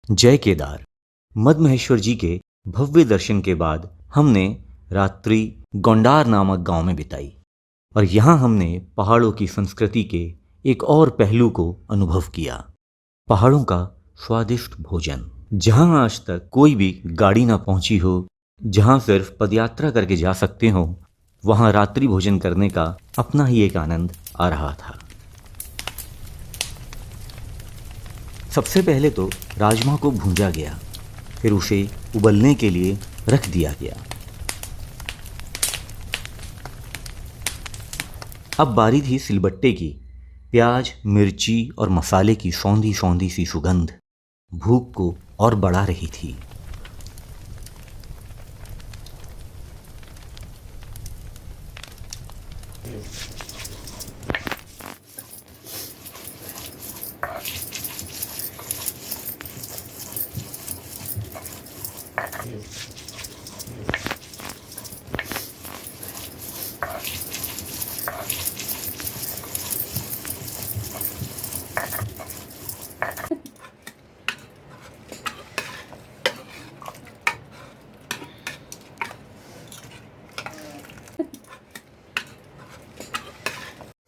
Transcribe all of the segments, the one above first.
जय केदार। मद्महेश्वर जी के भव्य दर्शन के बाद हमने रात्रि गोंडार नामक गांव में बिताई और यहाँ हमने पहाड़ों की संस्कृति के एक और पहलू को अनुभव किया, पहाड़ों का स्वादिष्ट भोजन। जहाँ आज तक कोई भी गाड़ी ना पहुंची हो, जहाँ सिर्फ पदयात्रा करके जा सकते हो, वहाँ रात्रि भोजन करने का अपना ही एक आनंद आ रहा था। सबसे पहले तो राजमा को भूंजा गया, फिर उसे उबलने के लिए रख दिया गया। अब बारी थी सिलबट्टे की। प्याज, मिर्ची और मसाले की सौंधी सौंधी सी सुगंध भूख को और बढ़ा रही थी।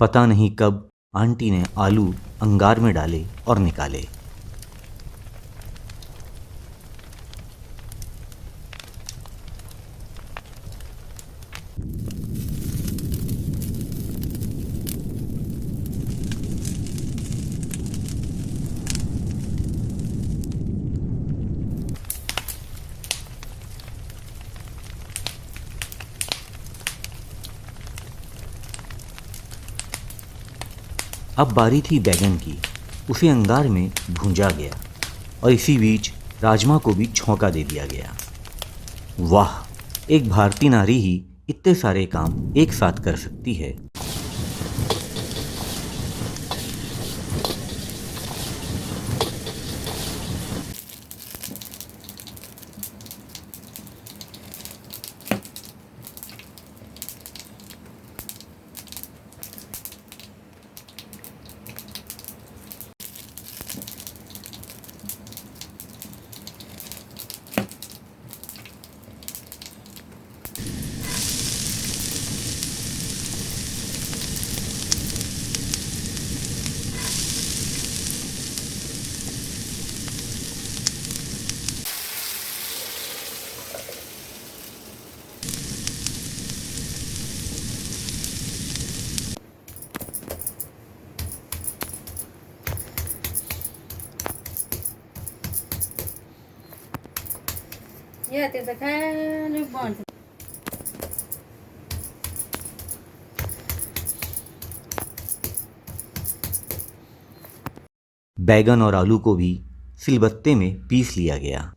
पता नहीं कब आंटी ने आलू अंगार में डाले और निकाले। अब बारी थी बैगन की। उसे अंगार में भूंजा गया और इसी बीच राजमा को भी छौंका दे दिया गया। वाह, एक भारतीय नारी ही इतने सारे काम एक साथ कर सकती है। बैगन और आलू को भी सिलबत्ते में पीस लिया गया।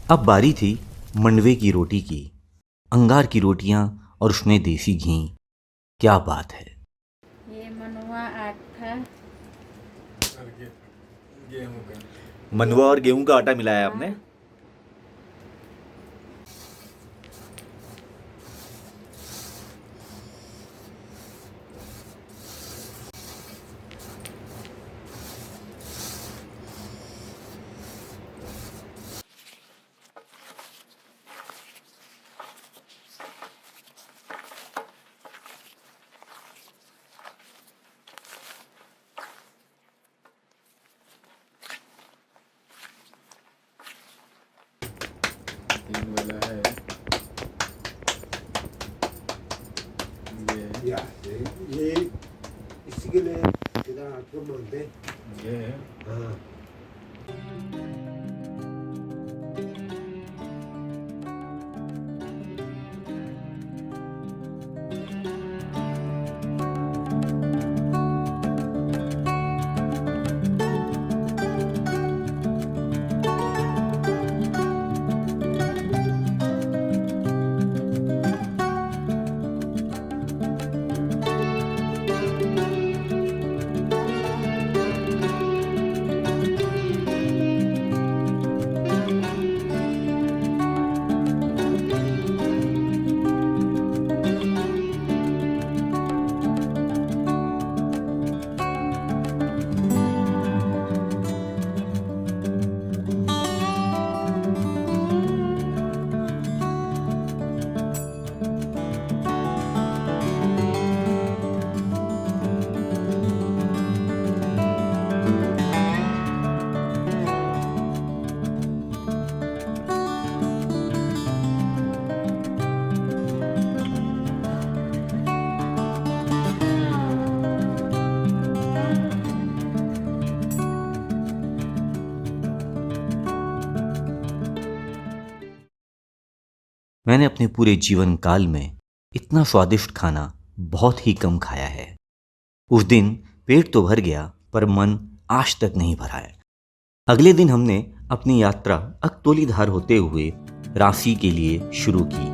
अब बारी थी मंडवे की रोटी की। अंगार की रोटियां और उसमें देसी घी, क्या बात है। ये मनवा आटा गेहूं का। मंडवा और गेहूं का आटा मिलाया आपने? तीन वाला है ये इसी के लिए सीधा आपको बोलते ये है। हाँ। मैंने अपने पूरे जीवन काल में इतना स्वादिष्ट खाना बहुत ही कम खाया है। उस दिन पेट तो भर गया पर मन आज तक नहीं भरा है। अगले दिन हमने अपनी यात्रा अकतोलीधार होते हुए रांची के लिए शुरू की।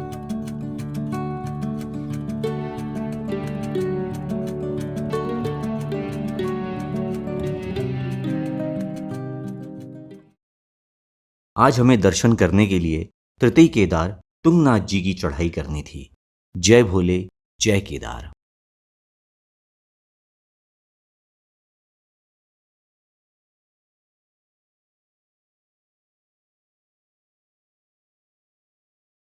आज हमें दर्शन करने के लिए तृतीय केदार तुंगनाथ जी की चढ़ाई करनी थी। जय भोले, जय केदार।